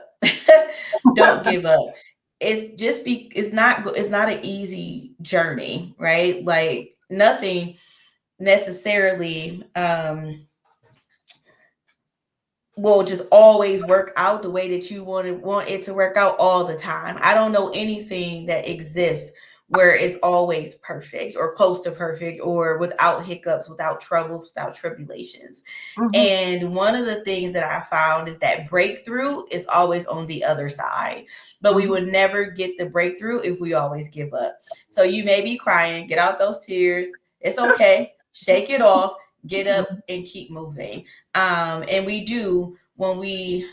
Speaker 2: Don't give up. It's not an easy journey, right? Like nothing necessarily will just always work out the way that you want it to work out all the time. I don't know anything that exists where it's always perfect or close to perfect or without hiccups, without troubles, without tribulations.
Speaker 1: Mhm.
Speaker 2: And one of the things that I found is that breakthrough is always on the other side, but we
Speaker 1: Mhm.
Speaker 2: would never get the breakthrough if we always give up. So you may be crying, get out those tears. It's okay. Shake it off, get up and keep moving. And we do when we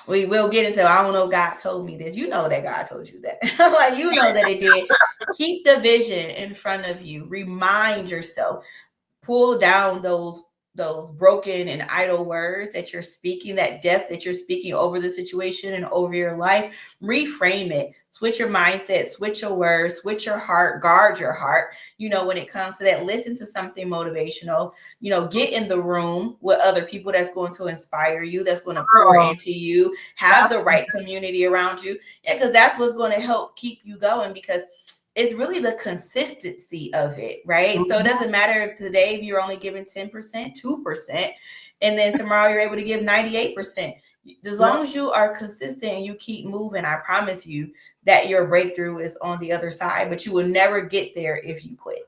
Speaker 2: will get into, I don't know, God told me this. You know that God told you that. Like, you know that it did. Keep the vision in front of you. Remind yourself, pull down those broken and idle words that you're speaking, that death that you're speaking over the situation and over your life. Reframe it, switch your mindset, switch your words, switch your heart, guard your heart. When it comes to that, listen to something motivational. Get in the room with other people that's going to inspire you, that's going to pour
Speaker 1: Girl,
Speaker 2: into you. Have
Speaker 1: that's
Speaker 2: the right community around you. Yeah, because that's what's going to help keep you going, because it's really the consistency of it, right? So it
Speaker 1: mhm.
Speaker 2: doesn't matter if today if you're only giving 10%, 2%, and then tomorrow you're able to give 98%. As
Speaker 1: Yeah.
Speaker 2: long as you are consistent and you keep moving, I promise you that your breakthrough is on the other side, but you will never get there if you quit.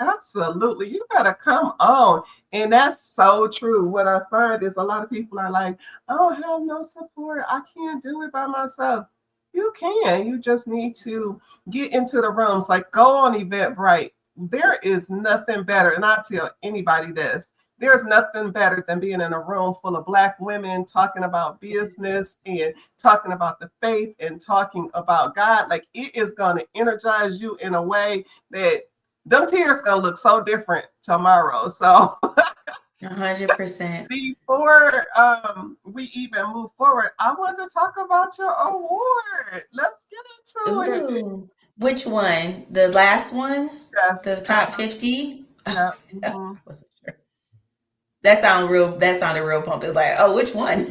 Speaker 1: Absolutely. You gotta come on. And that's so true. What I find is a lot of people are like, I don't have no support. I can't do it by myself. You can. You just need to get into the rooms, like go on Eventbrite. There is nothing better. And I tell anybody this. There's nothing better than being in a room full of Black women talking about
Speaker 2: Yes.
Speaker 1: business and talking about the faith and talking about God. Like it is going to energize you in a way that them tears gonna look so different tomorrow. So
Speaker 2: 100%.
Speaker 1: before we even move forward, I want to talk about your award. Let's get into it.
Speaker 2: Ooh. Which one? The last one?
Speaker 1: Yes.
Speaker 2: The top 50?
Speaker 1: Yeah.
Speaker 2: I
Speaker 1: Mhm.
Speaker 2: wasn't sure. That sounded real pumped. It's like, oh, which one?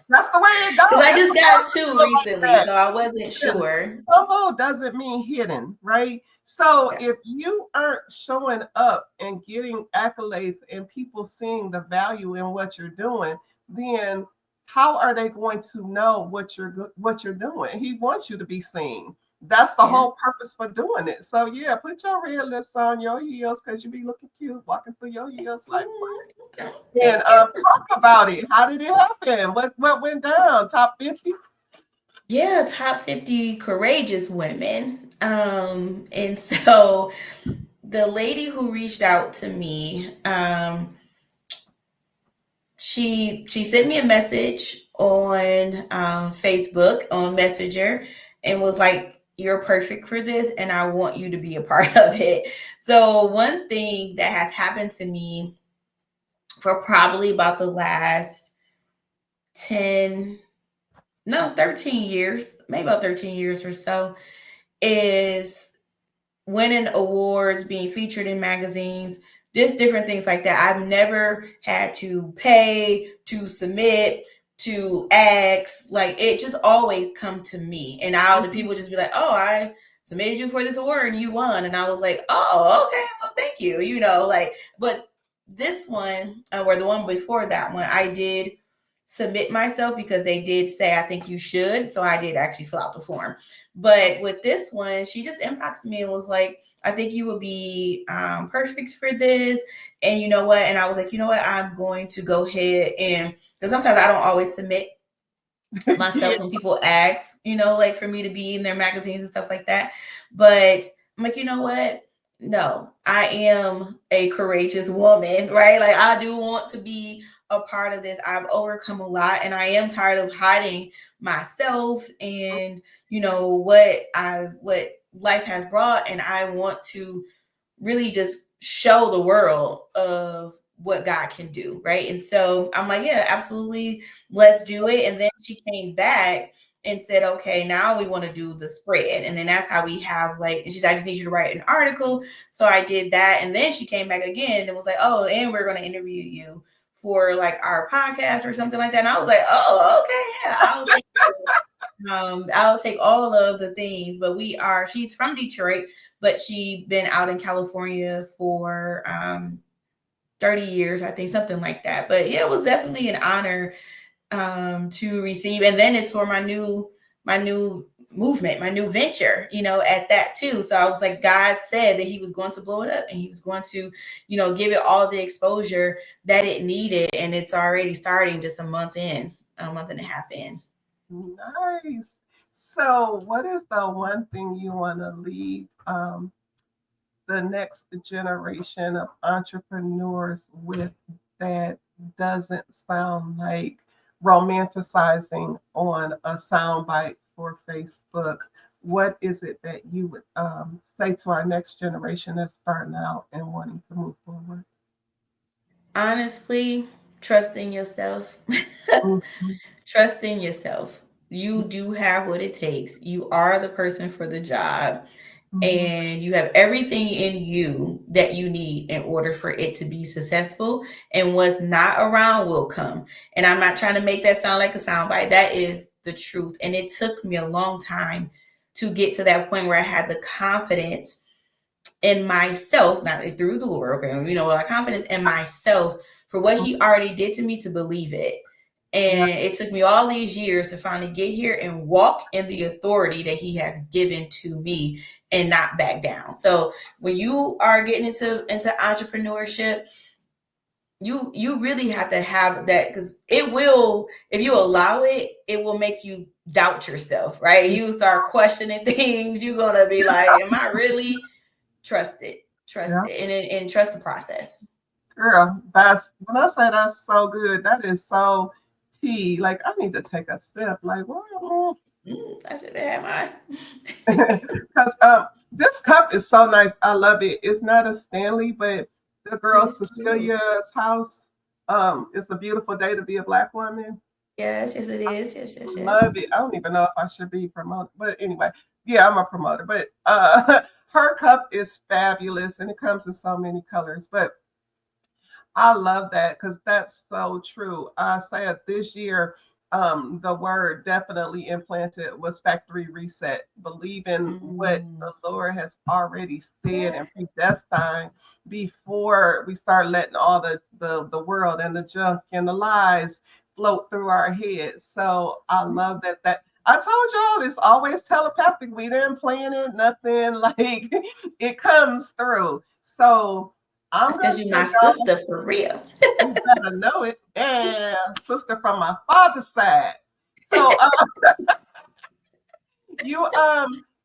Speaker 1: That's the way it goes.
Speaker 2: Because I
Speaker 1: It's
Speaker 2: just got
Speaker 1: supposed to
Speaker 2: two
Speaker 1: feel like
Speaker 2: recently,
Speaker 1: that.
Speaker 2: so I wasn't
Speaker 1: Listen,
Speaker 2: sure.
Speaker 1: FOMO doesn't mean hidden, right? So
Speaker 2: Okay.
Speaker 1: if you aren't showing up and getting accolades and people seeing the value in what you're doing, then how are they going to know what you're doing? He wants you to be seen. That's the
Speaker 2: Yeah.
Speaker 1: whole purpose for doing it. So yeah, put your red lips on, your heels, because you be looking cute walking through your heels like
Speaker 2: Okay.
Speaker 1: what? And
Speaker 2: Thank you.
Speaker 1: talk about it. How did it happen? What went down? Top 50?
Speaker 2: Yeah, top 50 courageous women. And so the lady who reached out to me, she sent me a message on Facebook on Messenger and was like, "You're perfect for this, and I want you to be a part of it." So one thing that has happened to me for probably about the last 10, no, 13 years, maybe about 13 years or so, is winning awards, being featured in magazines, just different things like that. I've never had to pay, to submit, to ask. Like it just always come to me. And all the
Speaker 1: Mhm.
Speaker 2: people just be like, "Oh, I submitted you for this award and you won." And I was like, "Oh, okay, well, thank you." Like, but this one, or the one before that one, I did submit myself because they did say, I think you should. So I did actually fill out the form. But with this one, she just inboxed me and was like, I think you would be perfect for this. And you know what? And I was like, you know what? I'm going to go ahead and, because sometimes I don't always submit myself when people ask, like for me to be in their magazines and stuff like that. But I'm like, you know what? No, I am a courageous woman, right? Like I do want to be a part of this. I've overcome a lot and I am tired of hiding myself and what life has brought, and I want to really just show the world of what God can do, right? And so I'm like, yeah, absolutely, let's do it. And then she came back and said, okay, now we want to do the spread. And then that's how we have like, and she said, I just need you to write an article. So I did that. And then she came back again and was like, oh, and we're going to interview you for like our podcast or something like that. And I was like, oh, okay, yeah, I'll take all of the things. But she's from Detroit, but she been out in California for 30 years, I think, something like that. But yeah, it was definitely an honor to receive. And then it's for my new movement, my new venture, at that too. So I was like, God said that he was going to blow it up and he was going to, give it all the exposure that it needed. And it's already starting just a month and a half in.
Speaker 1: Nice. So what is the one thing you want to leave the next generation of entrepreneurs with that doesn't sound like romanticizing on a soundbite for Facebook? What is it that you would say to our next generation that's starting out and wanting to move forward?
Speaker 2: Honestly, trust in yourself.
Speaker 1: Mhm.
Speaker 2: Trust in yourself. You do have what it takes. You are the person for the job,
Speaker 1: Mhm.
Speaker 2: and you have everything in you that you need in order for it to be successful. And what's not around will come. And I'm not trying to make that sound like a soundbite. That is the truth. And it took me a long time to get to that point where I had the confidence in myself, not through the Lord, okay, like confidence in myself for what he already did to me to believe it.
Speaker 1: Yeah.
Speaker 2: And it took me all these years to finally get here and walk in the authority that he has given to me and not back down. So when you are getting into entrepreneurship, you really have to have that, because it will, if you allow it, it will make you doubt yourself, right? You start questioning things. You're gonna be like, am I really? Trust it,
Speaker 1: Yeah.
Speaker 2: and trust the process.
Speaker 1: Girl, that's when I say that's so good, that is so tea. Like I need to take a sip. Like, well,
Speaker 2: I should have had
Speaker 1: because this cup is so nice. I love it. It's not a Stanley, but the
Speaker 2: mine.
Speaker 1: girl
Speaker 2: It's cute.
Speaker 1: Cecilia's house. It's a beautiful day to be a black woman.
Speaker 2: Yes, yes, it is. Yes, yes, yes.
Speaker 1: Love it. I don't even know if I should be promoted, but anyway, yeah, I'm a promoter. But her cup is fabulous, and it comes in so many colors. But I love that because that's so true. I said this year, the word definitely implanted was factory reset, believing what
Speaker 2: Mm.
Speaker 1: the Lord has already said
Speaker 2: Yeah.
Speaker 1: and predestined before we start letting all the world and the junk and the lies float through our heads. So I love that I told y'all it's always telepathic. We didn't plan it, nothing like it comes through. So I'm
Speaker 2: That's because
Speaker 1: gonna
Speaker 2: you're
Speaker 1: tell
Speaker 2: my
Speaker 1: y'all,
Speaker 2: sister for real.
Speaker 1: you better know it. And sister from my father's side. So you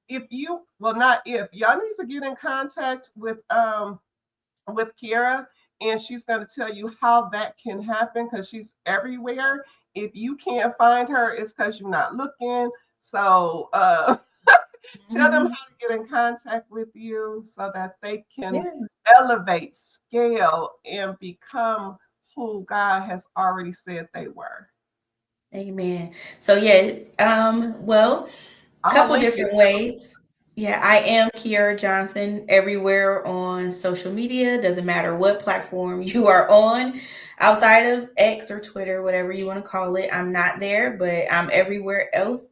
Speaker 1: if you well not if y'all need to get in contact with Kieara, and she's gonna tell you how that can happen because she's everywhere. If you can't find her, it's because you're not looking. So tell them
Speaker 2: Mhm.
Speaker 1: how to get in contact with you so that they can
Speaker 2: Yeah.
Speaker 1: elevate, scale, and become who God has already said they were.
Speaker 2: Amen. So yeah, well,
Speaker 1: I'm gonna
Speaker 2: couple
Speaker 1: link it
Speaker 2: different ways. Yeah, I am Kieara Johnson everywhere on social media. Doesn't matter what platform you are on, outside of X or Twitter, whatever you want to call it. I'm not there, but I'm everywhere else.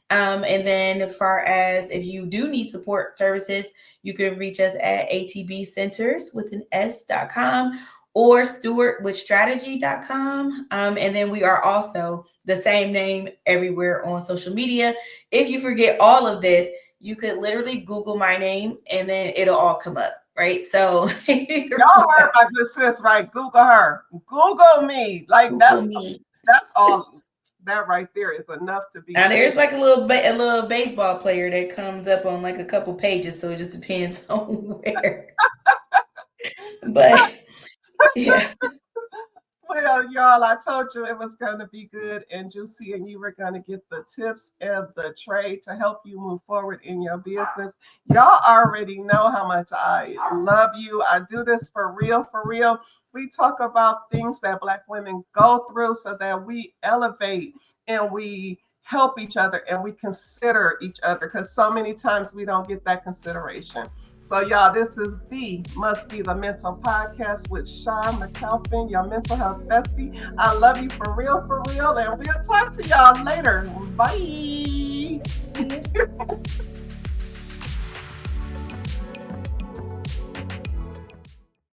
Speaker 2: And then, as far as if you do need support services, you can reach us at atbcenters with an s.com, or stewardwithstrategy.com. And then we are also the same name everywhere on social media. If you forget all of this, you could literally Google my name and then it'll all come up, right? So
Speaker 1: Y'all heard my good sis, right? Google her. Google me. Like
Speaker 2: Google me.
Speaker 1: that's all. That right there is enough to be
Speaker 2: Now there's
Speaker 1: said.
Speaker 2: like a little baseball player that comes up on like a couple pages, so it just depends on where. But yeah.
Speaker 1: Well, y'all, I told you it was going to be good and juicy, and you were going to get the tips and the trade to help you move forward in your business. Y'all already know how much I love you. I do this for real, for real. We talk about things that Black women go through so that we elevate and we help each other and we consider each other, because so many times we don't get that consideration. So, y'all, this is the Must Be the Mental podcast with Shaaree McCalpine, your mental health bestie. I love you for real, and we'll talk to y'all later. Bye.